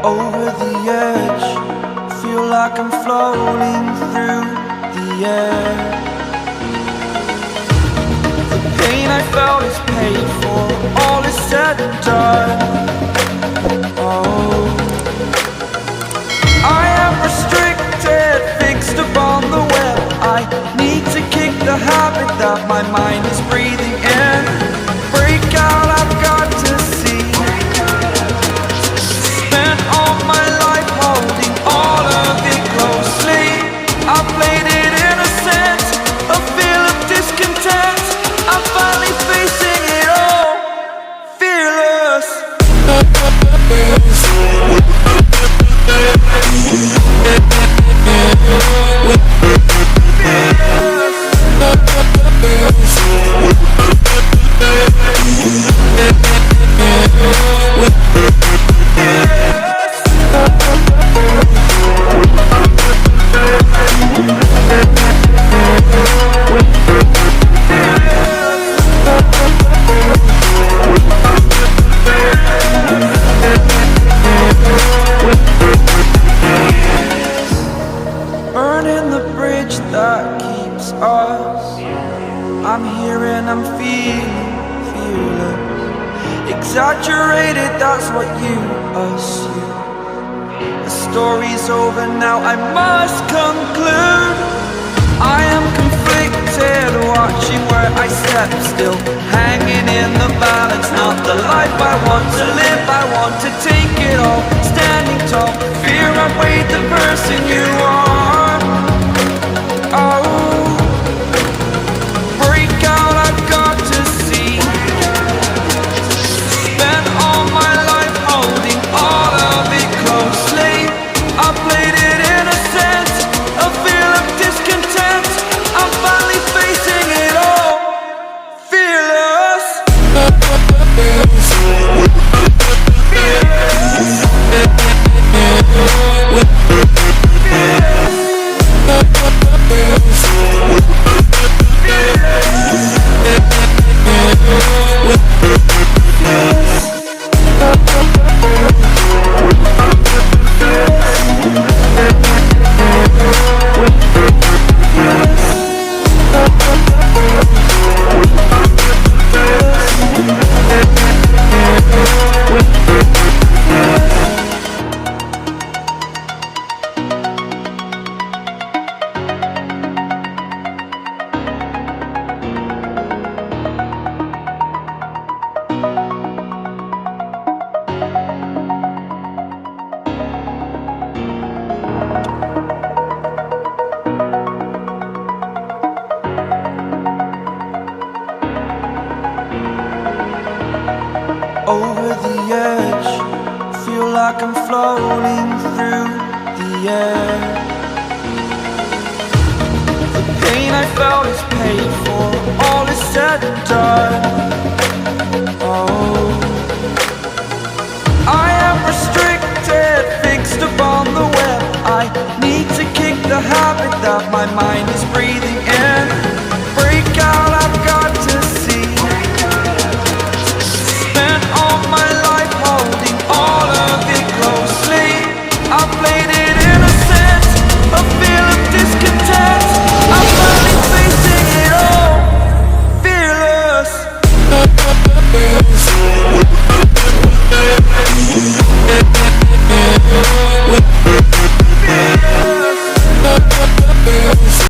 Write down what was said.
over the edge. Feel like I'm floating through the air. The pain I felt is paid for, all is said and done. Oh, I am restricted, fixed upon the web. I need to kick the habit that my mind is breathing in. Break out, I've got to see. Spent all my life holding all of it closely. I played it innocent, a feel of discontent. I'm finally facing it all, fearless. Burning the bridge that keeps us. I'm here and I'm feeling fearless. Exaggerated, that's what you assume. The story's over now, I must conclude. I am conflicted, watching where I step still, hanging in the balance. Not the life I want to live, I want to take it all. Standing tall, fear outweighed the person you are. Oh, break out, I've got to see. Spent all my life holding all of it closely. I played it innocent, a feel of discontent. I'm finally facing it all, fearless. Over the edge, feel like I'm floating through the air. The pain I felt is paid for, all is said and done. Oh,